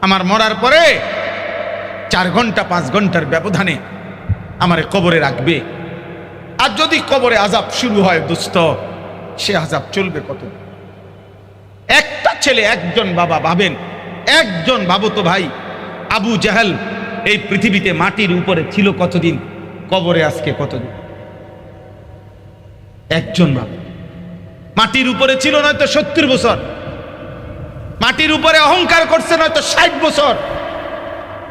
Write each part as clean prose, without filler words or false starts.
আমার মরার পরে 4 ঘন্টা 5 ঘন্টার ব্যবধানে আমারে কবরে রাখবে। আর যদি কবরে আযাব শুরু হয় দোস্ত, সে আযাব চলবে কত? একটা ছেলে, একজন বাবা, ভাবেন, একজন বাবু তো ভাই, আবু জাহেল এই পৃথিবীতে মাটির উপরে ছিল কতদিন, কবরে আজকে কতদিন? একজন বাবা মাটির উপরে ছিল নয়তো 70 বছর, মাটির উপরে অহংকার করছে নয়তো 60 বছর।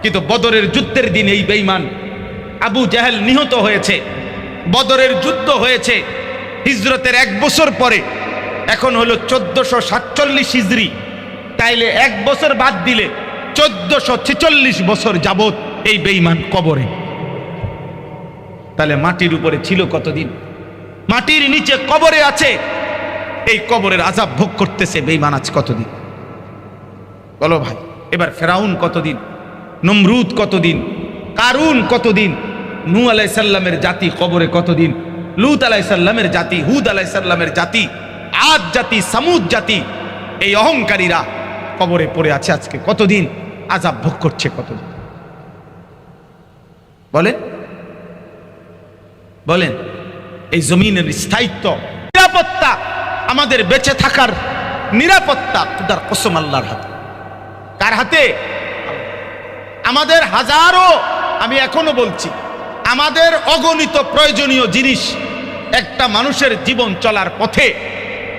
কিন্তু বদরের যুদ্ধের দিন এই বেঈমান আবু জাহেল নিহত হয়েছে। বদরের যুদ্ধ হয়েছে হিজরতের 1 বছর পরে, এখন হলো 1447 হিজরি, তাইলে 1 বছর বাদ দিলে 1446 বছর যাবত এই বেঈমান কবরে। তাহলে মাটির উপরে ছিল কতদিন? মাটির নিচে কবরে আছে, এই কবরের আযাব ভোগ করতেছে বেঈমান আজ কতদিন? বলো ভাই। এবার ফেরাউন কতদিন, নমরুদ কতদিন, কারুন কতদিন, নূহ আলাইহিস সালামের জাতি কবরে কতদিন, লূত আলাইহিস সালামের জাতি, হুদ আলাইহিস সালামের জাতি, আদ জাতি, সামুদ জাতি, এই অহংকারীরা কবরে পড়ে আছে আজকে কতদিন, আযাব ভোগ করছে কতদিন? বলেন বলেন। এই জমিনের স্থায়িত্ব, নিরাপত্তা, আমাদের বেঁচে থাকার নিরাপত্তা খোদার কসম আল্লাহর হাতে। কার হাতে? আমাদের হাজারো, আমি এখনো বলছি, আমাদের অগণিত প্রয়োজনীয় জিনিস, একটা মানুষের জীবন চলার পথে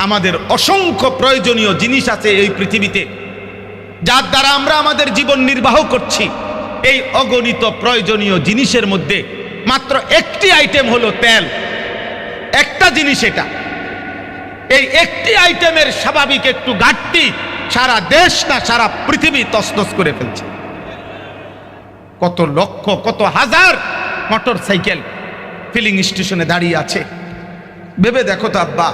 আমাদের অসংখ্য প্রয়োজনীয় জিনিস আছে এই পৃথিবীতে, যার দ্বারা আমরা আমাদের জীবন নির্বাহ করছি। এই অগণিত প্রয়োজনীয় জিনিসের মধ্যে মাত্র একটি আইটেম হলো তেল। একটা জিনিস এটা, এই একটি আইটেমের স্বাভাবিক একটু ঘাটতি সারা দেশ না সারা পৃথিবী তছনছ করে ফেলছে। কত লক্ষ, কত হাজার মোটর সাইকেল ফিলিং স্টেশনে দাঁড়িয়ে আছে। ভেবে দেখো তো আব্বা,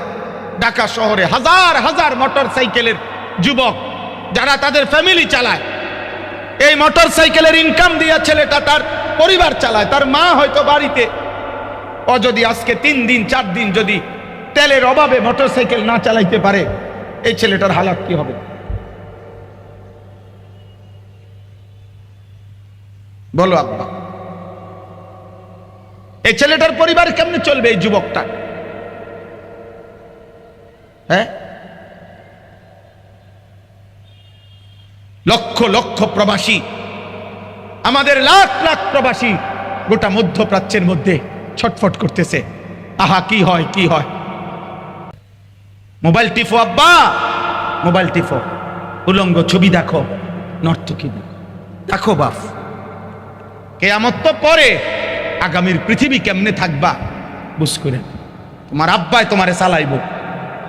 ঢাকা শহরে হাজার হাজার মোটর সাইকেলের যুবক যারা তাদের ফ্যামিলি চালায়, এই মোটর সাইকেলের ইনকাম দিয়ে ছেলেটা তার পরিবার চালায়। তার মা হয়তো বাড়িতে, ও যদি আজকে 3 দিন 4 দিন যদি তেলের অভাবে মোটর সাইকেল না চালাইতে পারে, এই ছেলেটার হালাত কি হবে? বলো আব্বা, এই ছেলেটার পরিবার কেমনে চলবে? এই যুবকটা, হ্যাঁ? লক্ষ লক্ষ প্রবাসী, আমাদের লাখ লাখ প্রবাসী গোটা মধ্যপ্রাচ্যের মধ্যে ছটফট করতেছে। আহা, কি হয় কি হয়? মোবাইল টিপো আব্বা, মোবাইল টিপো, উলঙ্গ ছবি দেখো, নর্তকী দেখো, দেখো বাপ। কিয়ামত তো পরে, আগামীর পৃথিবী কেমনে থাকবা বুঝ করে। তোমার আব্বাই তোমারে চালাইব,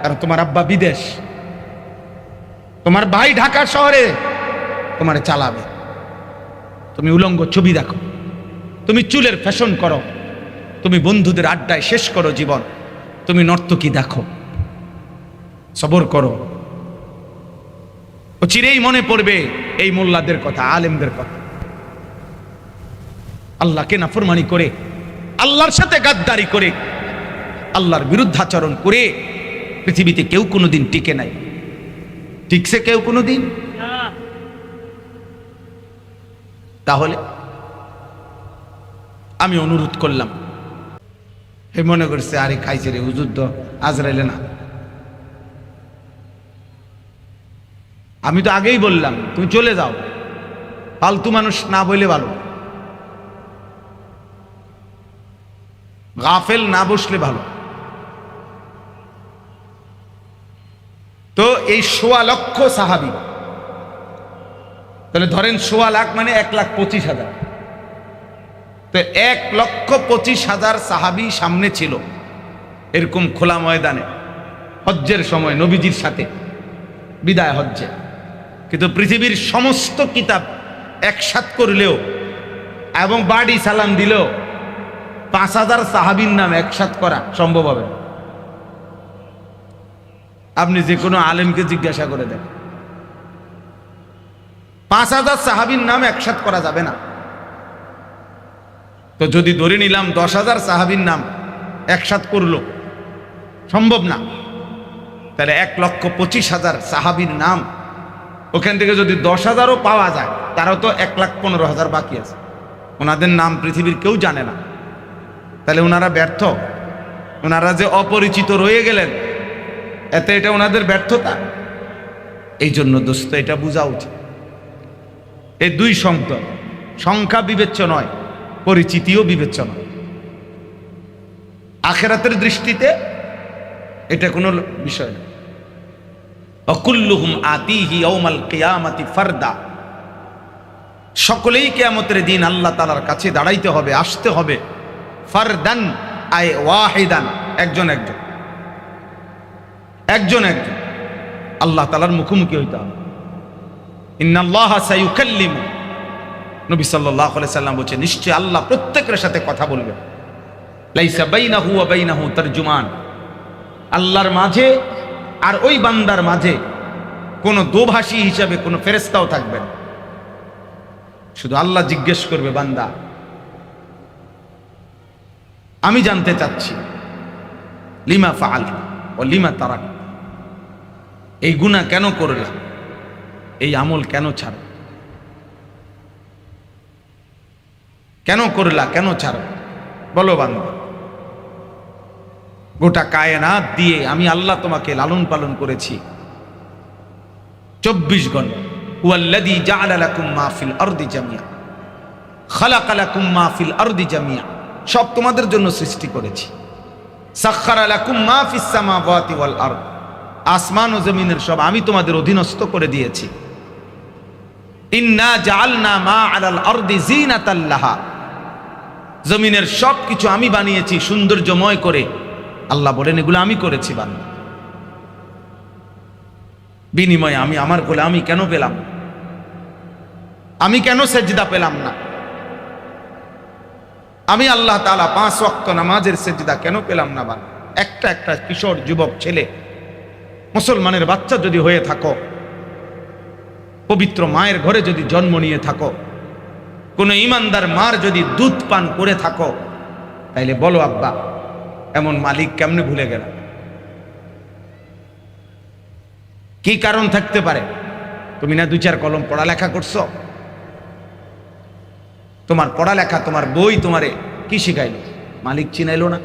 কারণ তোমার আব্বা বিদেশ, তোমার ভাই ঢাকা শহরে তোমারে চালাবে। তুমি উলঙ্গ ছবি দেখো, তুমি চুলের ফ্যাশন করো, তুমি বন্ধুদের আড্ডায় শেষ করো জীবন, তুমি নর্তকী দেখো, সবর করো। ও চিরেই মনে পড়বে এই মোল্লাদের কথা, আলেমদের কথা। আল্লাহকে নাফরমানি করে, আল্লাহর সাথে গাদ্দারি করে, আল্লাহর বিরুদ্ধাচরণ করে পৃথিবীতে কেউ কোনোদিন টিকে নাই। টিকছে কেউ কোনোদিন? তাহলে আমি অনুরোধ করলাম, হে মনে করছে আরে খাইছে রে হুজুর তো আজরাইলে না। আমি তো আগেই বললাম তুমি চলে যাও, ফালতু মানুষ না বলে ভালো, গাফেল না বসলে ভালো। তো এই ১৬ লক্ষ সাহাবী, তাহলে ধরেন ১৬ লাখ মানে ১,২৫,০০০। তো ১,২৫,০০০ সাহাবী সামনে ছিল এরকম খোলা ময়দানে হজ্জের সময় নবীজির সাথে বিদায় হজ্জে। কিন্তু পৃথিবীর সমস্ত কিতাব একসাথ করলেও এবং বাড়ি সালাম দিলেও ৫,০০০ সাহাবীর নাম একসাথ করা সম্ভব হবে। আপনি যে কোনো আলেমকে জিজ্ঞাসা করে দেন, ৫,০০০ সাহাবীর নাম একসাথ করা যাবে না। তো যদি ধরে নিলাম ১০,০০০ সাহাবীর নাম একসাথ করলো, সম্ভব না, তাহলে ১,২৫,০০০ সাহাবীর নাম ওখান থেকে যদি 10,000ও পাওয়া যায়, তারাও তো 1,15,000 বাকি আছে, ওনাদের নাম পৃথিবীর কেউ জানে না। তাহলে ওনারা ব্যর্থ, ওনারা যে অপরিচিত রয়ে গেলেন, এতে এটা ওনাদের ব্যর্থতা। এই জন্য দোস্ত এটা বোঝা উচিত, এই দুই সংখ্যা বিবেচ্য নয়, পরিচিতিও বিবেচ্য নয়। আখিরাতের দৃষ্টিতে এটা কোনো বিষয় না। অকুল্লুহুম আতিহি ইয়াউমাল কিয়ামাতি ফারদা, সকলেই কিয়ামতের দিন আল্লাহ তাআলার কাছে দাঁড়াইতে হবে, আসতে হবে। ফারদান আই ওয়াহিদান, একজন একজন, একজন একজন আল্লাহ তাআলার মুখোমুখি হইতে হবে। ইন্নাল্লাহা সায়ুকাল্লিমু, নবী সাল্লাল্লাহু আলাইহি সাল্লাম বলেছেন, নিশ্চয় আল্লাহ প্রত্যেকের সাথে কথা বলবেন। লাইসা বাইনাহু ওয়া বাইনাহু তারজুমান, আল্লাহর মাঝে আর ওই বান্দার মাঝে কোনো দোভাষী হিসাবে কোনো ফেরেশতাও থাকবে না। শুধু আল্লাহ জিজ্ঞেস করবে, বান্দা আমি জানতে চাচ্ছি লিমা ফাআল ও লিমা তারাক, এই গুনাহ কেন করলে, এই আমল কেন ছাড়ো, কেন করলা, কেন ছাড়ো, বলো বান্দা। গোটা কায়নাত দিয়ে আমি আল্লাহ তোমাকে লালন পালন করেছি 24 ঘন্টা। হুয়াল্লাযী জাআলা লাকুম মা ফিল আরদি জামিয়া, খালাকা লাকুম মা ফিল আরদি জামিয়া, সব তোমাদের জন্য সৃষ্টি করেছি। সাখখারা লাকুম মা ফিস সামাওয়াতি ওয়াল আরদ, আসমান ও জমিনের সব আমি তোমাদের অধীনস্থ করে দিয়েছি। ইন্না জাআলনা মা আলাল আরদি যিনাতাল লাহা, জমিনের সব কিছু আমি বানিয়েছি সৌন্দর্যময় করে। আল্লাহ বলেন এগুলো আমি করেছি বান্দা, বিনিময়ে আমি আমার গোলামি কেন পেলাম, আমি কেন সেজদা পেলাম না, আমি আল্লাহ তাআলা 5 ওয়াক্ত নামাজের সেজদা কেন পেলাম না বান্দা। একটা একটা কিশোর যুবক ছেলে, মুসলমানের বাচ্চা যদি হয়ে থাকো, পবিত্র মায়ের ঘরে যদি জন্ম নিয়ে থাকো, কোন ইমানদার মার যদি দুধ পান করে থাকো, তাইলে বলো আব্বা এমন মালিক কেমনে ভুলে গেল? কি কারণ থাকতে পারে? তুমি না 2-4 কলম পড়ালেখা করছো, তোমার পড়ালেখা, তোমার বই তোমারে কি শিখাইলো? মালিক চিনাইলো না?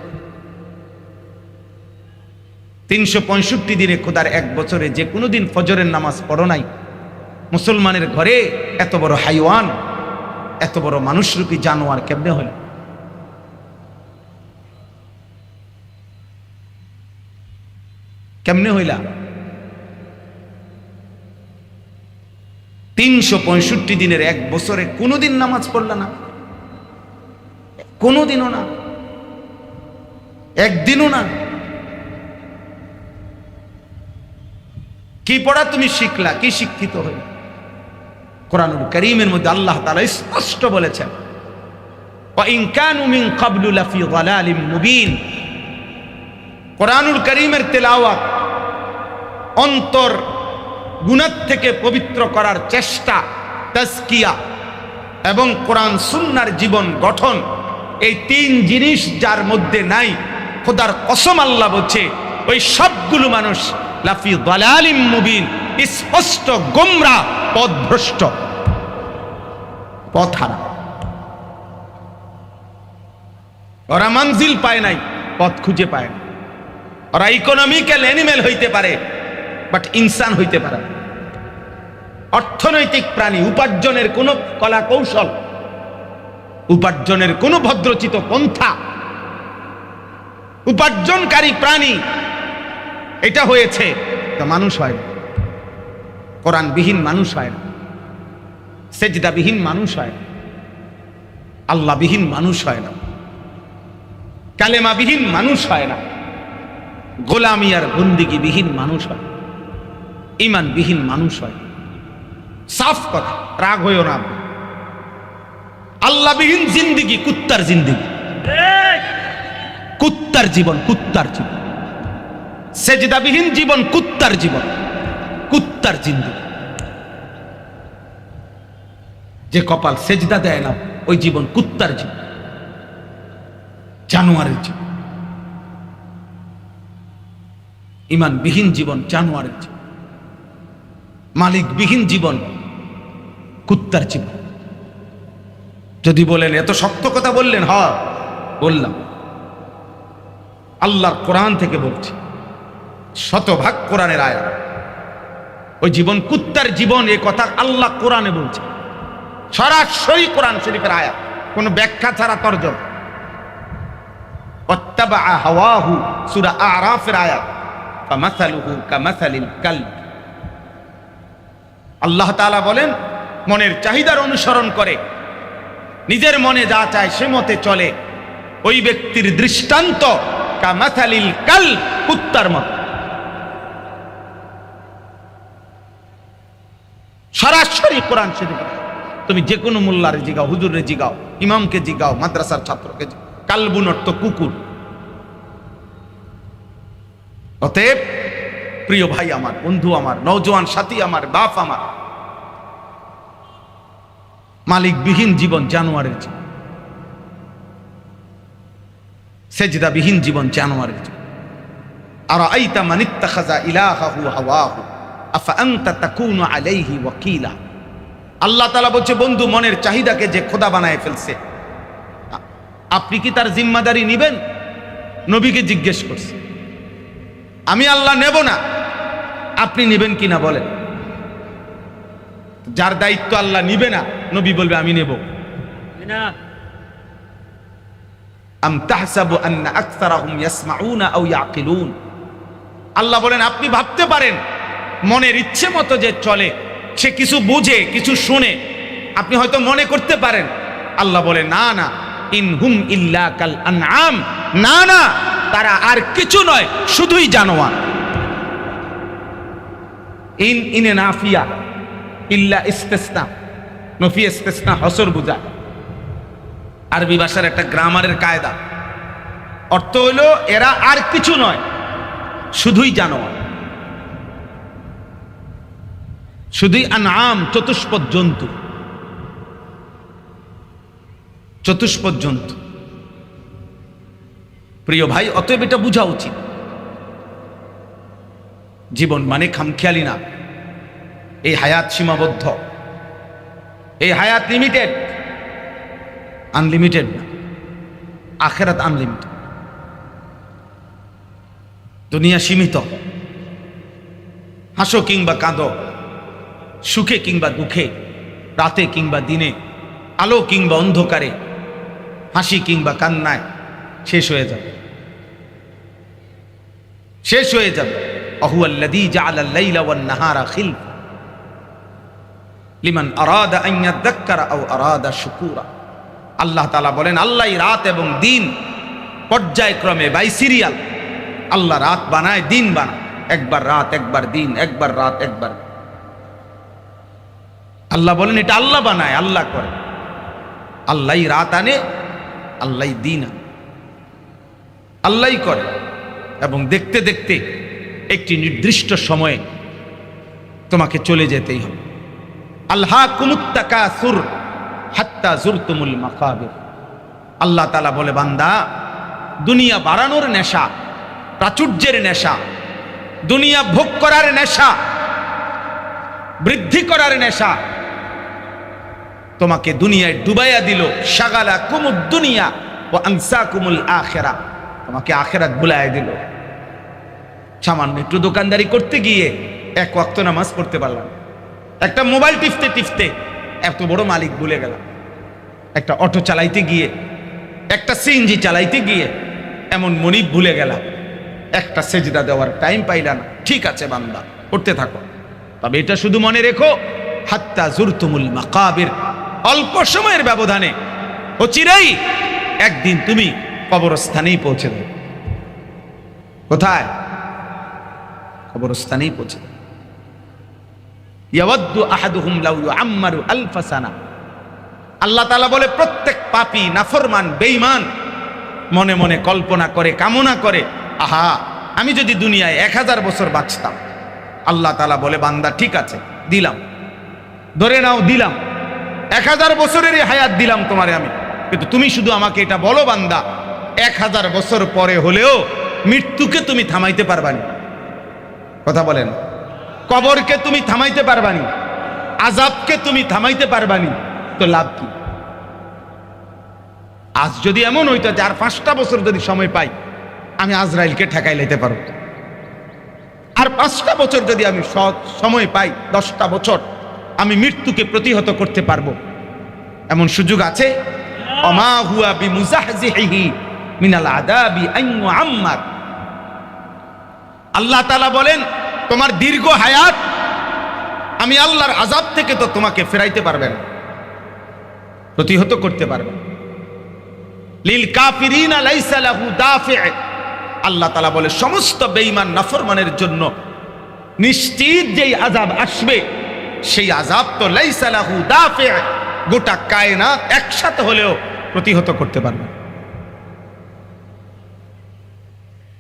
365 দিনে খোদার 1 বছরে যে কোনো দিন ফজরের নামাজ পড়ো নাই, মুসলমানের ঘরে এত বড় হাইওয়ান, এত বড় মানুষরূপী জানোয়ার কেমনে হলো? কেমনে হইলা? 365 দিনের 1 বছরে কোনোদিন নামাজ পড়লা না, কোনোদিনও না, একদিনও না। কি পড়া তুমি শিখলা, কি শিক্ষিত হইলা? কোরআনুল কারীমের মধ্যে আল্লাহ তাআলা স্পষ্ট বলেছেন, ওয়া ইন কানু মিন ক্বাবলু লাফি যালালিম মুবিন। কোরআনুল কারীমের তেলাওয়াত, অন্তর গুনাহ থেকে পবিত্র করার চেষ্টা, তাজকিয়া এবং কোরআন সুন্নাহর জীবন গঠন, এই 3 জিনিস যার মধ্যে নাই, খোদার কসম আল্লাহ বলছে ওই সবগুলো মানুষ লাফি যালালিম মুবিন, স্পষ্ট গোমরাহ, পথভ্রষ্ট, পথহারা। ওরা মঞ্জিল পায় নাই, পথ খুঁজে পায় না। ওরা ইকোনমিক্যাল অ্যানিমেল হইতে পারে, বাট ইনসান হইতে পারে না। অর্থনৈতিক প্রাণী, উপার্জনের কোনো কলা কৌশল, উপার্জনের কোনো ভদ্রচিত পন্থা, উপার্জনকারী প্রাণী এটা হয়েছে, তা মানুষ হয় না। কোরআনবিহীন মানুষ হয় না, সেজদাবিহীন মানুষ হয় না, আল্লাহবিহীন মানুষ হয় না, কালেমাবিহীন মানুষ হয় না, গোলামি আর বন্দিগিবিহীন মানুষ হয়, ঈমানবিহীন মানুষ হয়। সাফ কথা, রাগ হইও না। আল্লাহবিহীন জিন্দিগি কুত্তার জিন্দিগি, কুত্তার জীবন, কুত্তার জীবন। সেজদাবিহীন জীবন কুত্তার জীবন, কুত্তার জিন্দিগি। যে কপাল সেজদা দেয় না, ওই জীবন কুত্তার জীবন, জানোয়ারের জীবন। ঈমানবিহীন জীবন জানোয়ারের জীবন। মালিকবিহীন জীবন কুত্তার জীবন। যদি বলেন এত শক্ত কথা বললেন, হ্যাঁ বললাম, আল্লাহর কোরআন থেকে বলছি, শতভাগ কোরআনের আয়াত। ওই জীবন কুত্তার জীবন, এই কথা আল্লাহ কোরআনে বলছে, সরাসরি কোরআন শরীফের আয়াত, কোনো ব্যাখ্যা ছাড়া তরজমা। ওয়াত্তাবা হাওয়াহু, সূরা আরাফের আয়াত, ফামাসালুহু কামাসালিল কালব। আল্লাহ তাআলা বলেন, মনের চাহিদার অনুসরণ করে, নিজের মনে যা চায় সে মতে চলে, ওই ব্যক্তির দৃষ্টান্ত কামাসালিল কালব, কুত্তার মতো। সরাসরি কোরআন শরীফ। তুমি যে কোনো মোল্লারে জিগাও, হুজুরে জিগাও, ইমামকে জিগাও, মাদ্রাসার ছাত্রকে জিগাও, কালবুন অর্থ কুকুর। অতএব প্রিয় ভাই আমার, বন্ধু আমার, নওজোয়ান সাথী আমার, বাপ আমার, মালিকবিহীন জীবন জানোয়ারের জীবন, সেজদাবিহীন জীবন জানোয়ারের জীবন। আর আইতা মান ইত্তাখাযা ইলাহাহু হাওয়াহু আফা আনতা তাকুনু আলাইহি ওয়াকিলা। আল্লাহ তাআলা বলছে, বন্ধু মনের চাহিদাকে যে খোদা বানায় ফেলছে, আপনি কি তার জিম্মাদারি নিবেন? নবীকে জিজ্ঞেস করছে, আমি আল্লাহ নেব না, আপনি নিবেন কিনা বলেন। যার দায়িত্ব আল্লাহ নিবে না, নবী বলবে আমি নেব না। আম তাহসাবু আন্না আকসারাহুম ইয়াসমাউনা আও ইয়াকিলুন। আল্লাহ বলেন, আপনি ভাবতে পারেন মনের ইচ্ছে মতো যে চলে, সে কিছু বুঝে, কিছু শুনে, আপনি হয়তো মনে করতে পারেন। আল্লাহ বলে, না না, ইনহুম ইল্লা কাল আনআম, না না, তারা আর কিছু নয়, শুধুই জানোয়ার। ইনে নাফিয়া, ইল্লা ইস্তেসনা, নফি ইস্তেসনা হসর বুঝায়। আরবি ভাষার একটা গ্রামারের কায়দা, অর্থ হইল এরা আর কিছু নয়, শুধুই জানোয়ার, শুধুই আনআম, চতুষ্পদ জন্তু, চতুষ্পদ জন্তু। প্রিয় ভাই, অতএব এটা বোঝা উচিত, জীবন মানে খামখেয়ালি না। এই হায়াত সীমাবদ্ধ, এই হায়াত লিমিটেড, আনলিমিটেড না। আখিরাত আনলিমিটেড। দুনিয়া সীমিত। হাসো কিংবা কাঁদো, সুখে কিংবা দুঃখে, রাতে কিংবা দিনে, আলো কিংবা অন্ধকারে, হাসি কিংবা কান্নায়, শেষ হয়ে যাবে, শেষ হয়ে যাবে। আহুয়াল্লাযী জাআলাল লাইলা ওয়ান নাহারা খিলফা লিমান আরাদা আন ইয়াযাক্কারা আও আরাদা শুকুরা। আল্লাহ তাআলা বলেন, আল্লাহই রাত এবং দিন পর্যায়ক্রমে, বাই সিরিয়াল, আল্লাহ রাত বানায়, দিন বানায়, একবার রাত একবার দিন, একবার রাত একবার। আল্লাহ বলেন এটা আল্লাহ বানায়, আল্লাহ করে। আল্লাহই রাত আনে, আল্লাহই দিন আনে, আল্লাহই করে। এবং দেখতে দেখতে একটি নির্দিষ্ট সময়ে তোমাকে চলে যেতেই হবে। আলহাকুমুত তাকাসুর হাত্তা যুরতুমুল মাকাবির। আল্লাহ তাআলা বলে, বান্দা, দুনিয়া বাড়ানোর নেশা, প্রাচুর্যের নেশা, দুনিয়া ভোগ করার নেশা, বৃদ্ধি করার নেশা তোমাকে দুনিয়ায় ডুবাইয়া দিল। শাগালাকুমুদ দুনিয়া ওয়া আনসাকুমুল আখিরা, তোমাকে আখিরাত ভুলাইয়া দিল। সামান্য একটু দোকানদারি করতে গিয়ে এক ওয়াক্ত নামাজ পড়তে পারলাম, একটা মোবাইল টিপতে টিপতে এত বড় মালিক ভুলে গেলাম, একটা অটো চালাইতে গিয়ে, একটা সিএনজি চালাইতে গিয়ে এমন মনিব ভুলে গেলাম, একটা সেজদা দেওয়ার টাইম পাইলা না। ঠিক আছে বান্দা, করতে থাকো, তবে এটা শুধু মনে রেখো, হাত্তা যুরতুমুল মাকাবির, অল্প সময়ের ব্যবধানে অচিরেই একদিন তুমি কবরস্থানেই পৌঁছে দেবে। কোথায়? কবরস্থানেই পৌঁছে দেবে। ইয়াওয়াদ্দু আহাদুহুম লাউ ইউআম্মারু আলফা সানা। আল্লাহ তাআলা বলে, প্রত্যেক পাপী, নাফরমান, বেঈমান মনে মনে কল্পনা করে, কামনা করে, আহা, আমি যদি দুনিয়ায় 1000 বছর বাঁচতাম। আল্লাহ তাআলা বলে, বান্দা ঠিক আছে, দিলাম, ধরে নাও, দিলাম, 1000 বছরেরই হায়াত দিলাম তোমারে আমি, কিন্তু তুমি শুধু আমাকে এটা বলো বান্দা, 1000 বছর পরে হলেও মৃত্যুকে তুমি থামাইতে পারবা না। কথা বলেন, কবরকে তুমি থামাইতে পারবানি, আযাবকে তুমি থামাইতে পারবানি, তো লাভ কি? আজ যদি এমন হইতো যে আর 5টা বছর যদি সময় পাই আমি আজরাইলকে ঠেকাই লাইতে পারব, আর 5টা বছর যদি আমি সময় পাই, 10টা বছর আমি মৃত্যুকে প্রতিহত করতে পারবো, এমন সুযোগ আছে? ওমা হুয়া বিমুজাহজিহি মিনাল আযাবি আন ইউআম্মার। আল্লাহ তাআলা বলেন তোমার দীর্ঘ হায়াত আমি আল্লাহর আযাব থেকে তো তোমাকে ফেরাইতে পারবে না, প্রতিহত করতে পারবে না। লিল কাফিরিনা লাইসা লাহু দাফি'। আল্লাহ তাআলা বলে সমস্ত বেঈমান নাফরমানের জন্য নিশ্চিত যেই আযাব আসবে সেই আযাব তো লাইসা লাহু দাফি', গোটা কায়নাত একসাথে হলেও প্রতিহত করতে পারবে,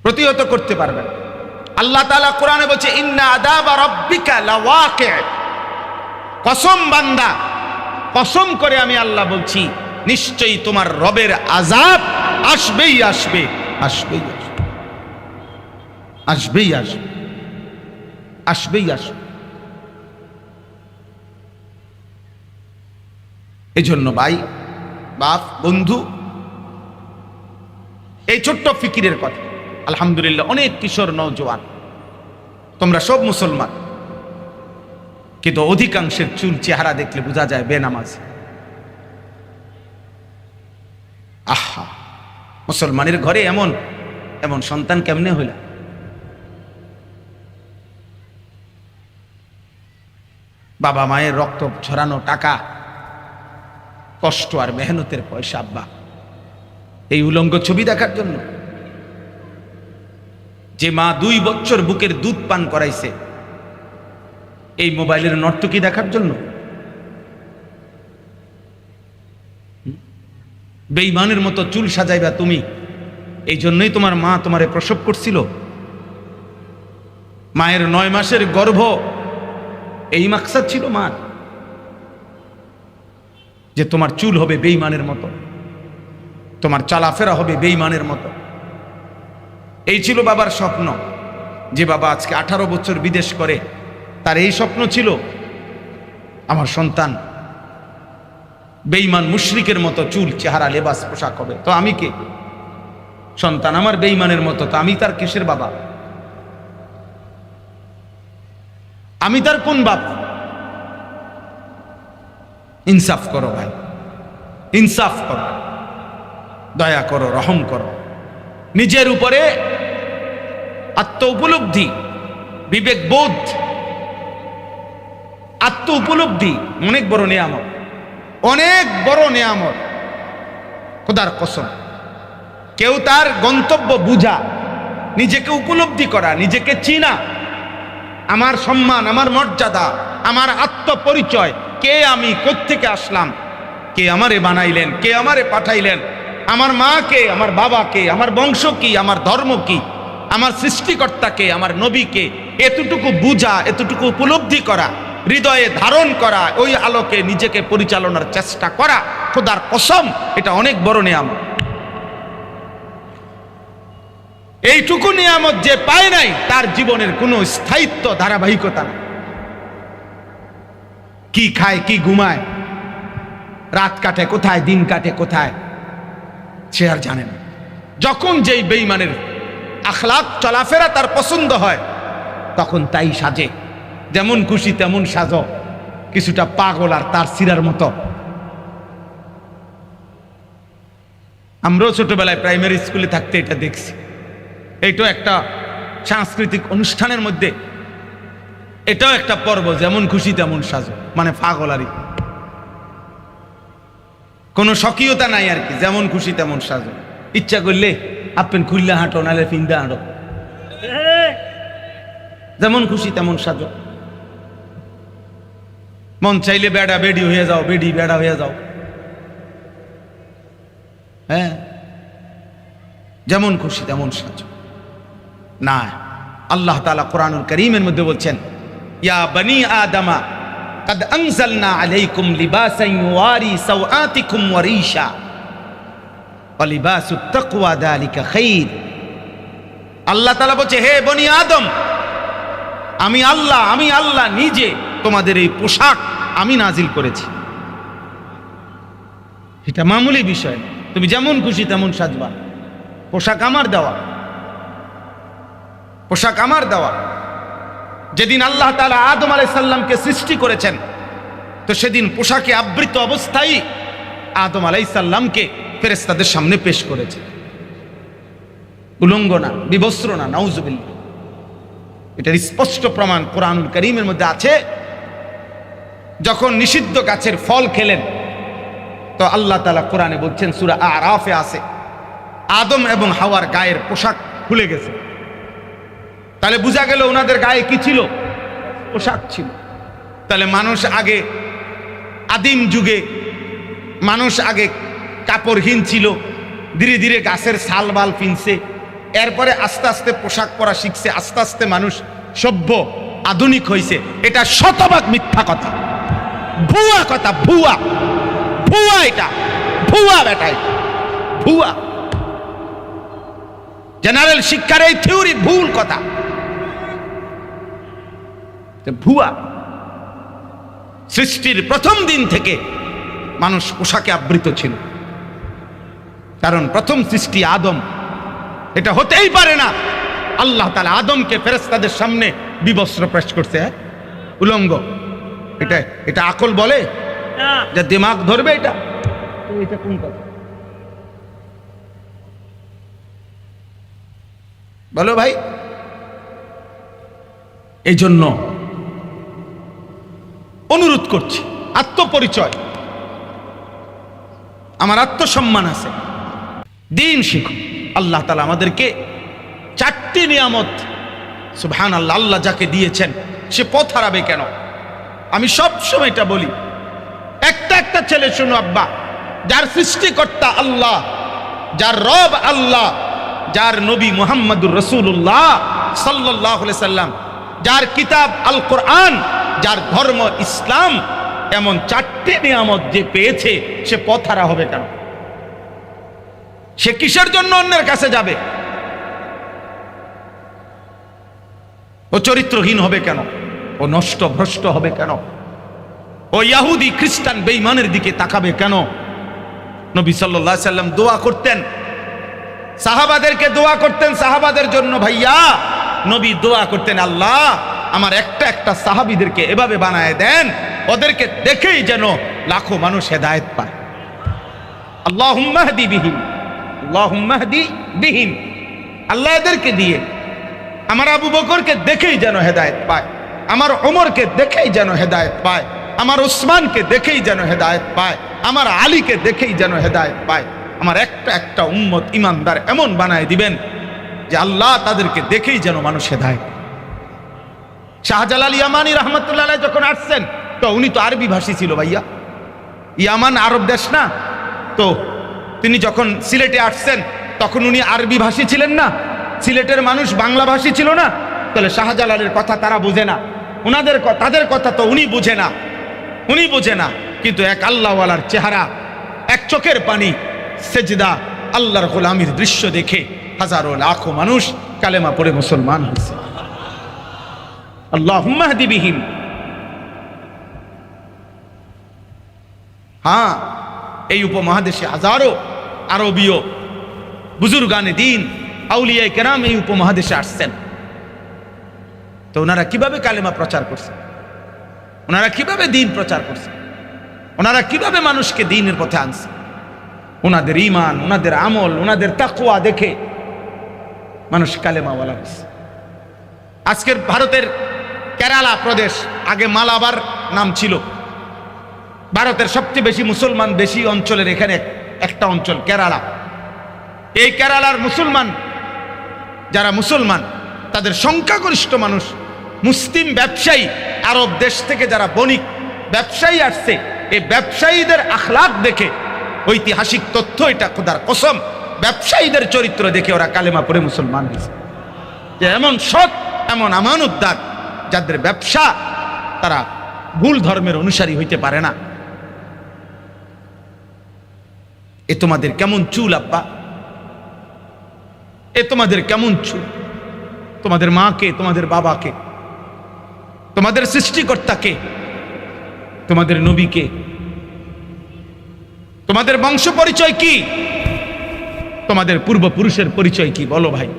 প্রতিহত করতে পারবে। আল্লাহ তাআলা কোরআনে বলছে ইন্না আযাবা রাব্বিকা লাওয়াকি'। কসম বান্দা, কসম করে আমি আল্লাহ বলছি নিশ্চয়ই তোমার রবের আযাব আসবেই আসবে, আসবেই আসবে, আসবেই আসবে, আসবেই আসবে। এজন্য ভাই, বাপ, বন্ধু, এই ছোট্ট ফিকিরের কথা। আলহামদুলিল্লাহ অনেক কিশোর নওজোয়ান, তোমরা সব মুসলমান, কিন্তু অধিকাংশের চুল চেহারা দেখলে বোঝা যায় বেনামাজ। আহা, মুসলমানের ঘরে এমন এমন সন্তান কেমনে হইল? বাবা মায়ের রক্ত ঝরানো টাকা, কষ্ট আর মেহনতের পয়সা, আব্বা এই উলঙ্গ ছবি দেখার জন্য? যে মা 2 বছর বুকের দুধ পান করাইছে এই মোবাইলের নর্তকী দেখার জন্য? বেঈমানের মতো চুল সাজাইবা তুমি, এই জন্যই তোমার মা তোমারে প্রসব করছিল? মায়ের 9 মাসের গর্ভ এই মাকসাদ ছিল মার, যে তোমার চুল হবে বেঈমানের মতো, তোমার চলাফেরা হবে বেঈমানের মতো? এই ছিল বাবার স্বপ্ন। যে বাবা আজকে 18 বছর বিদেশ করে, তার এই স্বপ্ন ছিল আমার সন্তান বেঈমান মুশরিকের মতো চুল, চেহারা, লেবাস, পোশাক হবে। তো আমি কে? সন্তান আমার বেঈমানের মতো, তো আমি তার কিসের বাবা? আমি তার কোন বাপ? ইনসাফ করো ভাই, ইনসাফ করো, দয়া করো, রহম করো। নিজের উপরে আত্ম উপলব্ধি, বিবেক বোধ, আত্ম উপলব্ধি অনেক বড় নিয়ামত, অনেক বড় নিয়ামত। খোদার কসম, কেউ তার গন্তব্য বুঝা, নিজেকে উপলব্ধি করা, নিজেকে চিনা, আমার সম্মান, আমার মর্যাদা, আমার আত্মপরিচয়, কে আমি, কোত্থেকে আসলাম, কে আমারে বানাইলেন, কে আমারে পাঠাইলেন, আমার মা কে, আমার বাবা কে, আমার বংশ কি, আমার ধর্ম কি, আমার সৃষ্টিকর্তা কে, আমার নবী কে, এতটুকু বুঝা, এতটুকু উপলব্ধি করা, হৃদয়ে ধারণ করা, ওই আলোকে নিজেকে পরিচালনার চেষ্টা করা, খোদার কসম এটা অনেক বড় নিয়ামত। এইটুকু নিয়ামত যে পায় নাই তার জীবনের কোনো স্থায়িত্ব, ধারাবাহিকতা নেই। কি খায়, কি ঘুমায়, রাত কাটে কোথায়, দিন কাটে কোথায়, সে আর জানে না। যখন যেই বেঈমানের আখলাক, চলাফেরা তার পছন্দ হয়, তখন তাই সাজে, যেমন খুশি তেমন সাজো, কিছুটা পাগল আর তার সিরার মতো। আমরাও ছোটবেলায় প্রাইমারি স্কুলে থাকতে এটা দেখছি। এইটাও একটা সাংস্কৃতিক অনুষ্ঠানের মধ্যে, এটাও একটা পর্ব, যেমন খুশি তেমন সাজো, মানে পাগলারি, কোনো স্বকীয়তা নাই আর কি, যেমন খুশি তেমন সাজো। ইচ্ছা করলে আপেন খুললে হাঁটো, নাহলে ফিন্দা হাঁটো, যেমন খুশি তেমন সাজো। মন চাইলে বেড়া বেডি হয়ে যাও, বেডি বেড়া হয়ে যাও, হ্যাঁ, যেমন খুশি তেমন সাজো। না, আল্লাহ তাআলা কোরআনুল কারীমের মধ্যে বলছেন, ইয়া বনি আদমা قد أنزلنا عليكم لباسا يواري سوآتكم وريشا ولباس التقوى ذلك خير। আল্লাহ তাআলা বলছে, হে বনি আদম, আমি আল্লাহ নিজে তোমাদের এই পোশাক আমি নাজিল করেছি। এটা মামুলি বিষয়, তুমি যেমন খুশি তেমন সাজবা, পোশাক আমার দেওয়া, পোশাক আমার দেওয়া। যেদিন আল্লাহ তাআলা আদম আলাইহিস সালামকে সৃষ্টি করেছেন, তো সেদিন পোশাকে আবৃত অবস্থায় আদম আলাইহিস সালামকে ফেরেশতাদের সামনে পেশ করেছে, উলঙ্গ না, বিবস্ত্র না, নাউজুবিল্লাহ। এটার স্পষ্ট প্রমাণ কোরআনুল কারীমের মধ্যে আছে। যখন নিষিদ্ধ গাছের ফল খেলেন, তো আল্লাহ তাআলা কোরআনে বলছেন, সূরা আরাফে আছে, আদম এবং হাওয়ার গায়ের পোশাক খুলে গেছে। তাহলে বোঝা গেল ওনাদের গায়ে কি ছিল? পোশাক ছিল। তাহলে মানুষ আগে, আদিম যুগে মানুষ আগে কাপড়হীন ছিল, ধীরে ধীরে গাছের ছাল বাল পিনছে, এরপরে আস্তে আস্তে পোশাক পরা শিখছে, আস্তে আস্তে মানুষ সভ্য আধুনিক হয়েছে। এটা শতভাগ মিথ্যা কথা, ভুয়া কথা, ভুয়া ভুয়া, এটা ভুয়া বেটাই, ভুয়া। জেনারেল শিক্ষার এই থিওরি ভুল কথা, ভুয়া। সৃষ্টির প্রথম দিন থেকে মানুষ পোশাকে আবৃত ছিল, কারণ প্রথম সৃষ্টি আদম। এটা হতেই পারে না আল্লাহ তাআলা আদমকে ফেরেশতাদের সামনে বিবস্ত্র পেশ করছে, উলঙ্গ। এটা আকল বলে? যা দিমাগ ধরবে এটা? এটা কোন কথা বলো ভাই? এই জন্য অনুরোধ করছি, আত্মপরিচয়, আমার আত্মসম্মান আছে, দিন শিখো। আল্লাহ তাআলা আমাদেরকে 4টি নিয়ামত, সুবহানাল্লাহ, আল্লাহ যাকে দিয়েছেন সে পথ হারাবে কেন? আমি সব সময় এটা বলি, একটা একটা ছেলে শুনো আব্বা, যার সৃষ্টিকর্তা আল্লাহ, যার রব আল্লাহ, যার নবী মুহাম্মদুর রাসূলুল্লাহ সাল্লাল্লাহু আলাইহি সাল্লাম, যার কিতাব আল কোরআন, যার ধর্ম ইসলাম, এমন 4টি নিয়ামত যে পেয়েছে সে পথ হারা হবে কেন? সে কিসের জন্য অন্যের কাছে যাবে? ও চরিত্রহীন হবে কেন? ও নষ্ট ভ্রষ্ট হবে কেন? ও ইহুদি খ্রিস্টান বেঈমানের দিকে তাকাবে কেন? নবী সাল্লাল্লাহু আলাইহি সাল্লাম দোয়া করতেন, সাহাবাদেরকে দোয়া করতেন, সাহাবাদের জন্য ভাইয়া নবী দোয়া করতেন, আল্লাহ আমার একটা একটা সাহাবীদেরকে এভাবে বানায় দেন, ওদেরকে দেখেই যেন লাখো মানুষ হেদায়েত পায়। আল্লাহুম্মা হদি বিহিম, আল্লাহুম্মা হদি বিহিম। আল্লাহ এদেরকে দিয়ে আমার আবু বকরকে দেখেই যেন হেদায়েত পায়, আমার ওমরকে দেখেই যেন হেদায়েত পায়, আমার উসমানকে দেখেই যেন হেদায়েত পায়, আমার আলীকে দেখেই যেন হেদায়েত পায়। আমার একটা একটা উম্মত ইমানদার এমন বানায় দিবেন যে আল্লাহ তাদেরকে দেখেই যেন মানুষ হেদায়েত। শাহজালাল ইয়ামানি রহমতুল্লাহ আলাইহি যখন আসছেন, তো উনি তো আরবি ভাষী ছিল ভাইয়া, ইয়ামান আরব দেশ না, তো তিনি যখন সিলেটে আসছেন তখন উনি আরবি ভাষী ছিলেন না, সিলেটের মানুষ বাংলা ভাষী ছিল না। তাহলে শাহজালালের কথা তারা বুঝে না, তাদের কথা তো উনি বুঝে না, উনি বুঝে না। কিন্তু এক আল্লাহওয়ালার চেহারা, এক চোখের পানি, সেজদা, আল্লাহর গোলামির দৃশ্য দেখে হাজারো লাখো মানুষ কালেমা পড়ে মুসলমান হয়েছে। আল্লাহুম্মা হদি বিহিম। হ্যাঁ, এই উপমহাদেশে হাজারো আরবীয় বুজুর্গানে দিন, আউলিয়ায়ে কেরাম এই উপমহাদেশে আসছেন। তো ওনারা কিভাবে কালেমা প্রচার করছে, ওনারা কিভাবে দিন প্রচার করছে, ওনারা কিভাবে মানুষকে দিনের পথে আনছে, ওনাদের ঈমান, ওনাদের আমল, ওনাদের তাকওয়া দেখে মানুষ কালেমাওয়ালা হয়েছে। আজকের ভারতের কেরালা প্রদেশ, আগে মালাবার নাম ছিল, ভারতের সবচেয়ে বেশি মুসলমান বেশি অঞ্চলের এখানে একটা অঞ্চল কেরালা। এই কেরালার মুসলমান, যারা মুসলমান তাদের সংখ্যাগরিষ্ঠ মানুষ মুসলিম ব্যবসায়ী, আরব দেশ থেকে যারা বণিক ব্যবসায়ী আসছে, এই ব্যবসায়ীদের আখলাক দেখে, ঐতিহাসিক তথ্য এটা, খোদার কসম, ব্যবসায়ীদের চরিত্র দেখে ওরা কালেমা পড়ে মুসলমান হয়েছে। যে এমন সৎ, এমন আমানতদার, যাদের ব্যবসা, তারা ভুল ধর্মের অনুসারী হইতে পারে না। এ তোমাদের কেমন চুল আব্বা, এ তোমাদের কেমন চুল? তোমাদের মাকে, তোমাদের বাবাকে তোমাদের সৃষ্টিকর্তাকে, তোমাদের নবীকে, তোমাদের বংশ পরিচয় কি, তোমাদের পূর্বপুরুষের পরিচয় কি? বলো ভাই।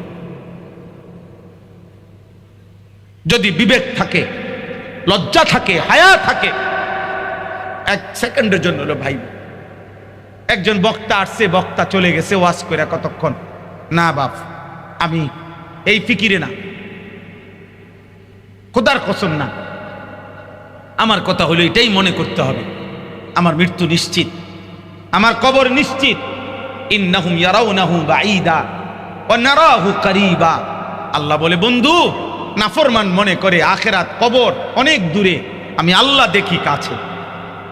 যদি বিবেক থাকে, লজ্জা থাকে, হায়া থাকে, এক সেকেন্ডের জন্য হলো ভাই। একজন বক্তা আসছে, বক্তা চলে গেছে, ওয়াজ করে কতক্ষণ? না বাপ, আমি এই ফিকিরে না, খোদার কসম না। আমার কথা হলো এটাই মনে করতে হবে, আমার মৃত্যু নিশ্চিত, আমার কবর নিশ্চিত। ইন্নাহুম ইয়ারাউনাহু বাঈদা ওয়া নারাহু কারীবা। আল্লাহ বলে, বন্ধু নাফরমান মনে করে আখিরাত, কবর অনেক দূরে, আমি আল্লাহ দেখি কাছে।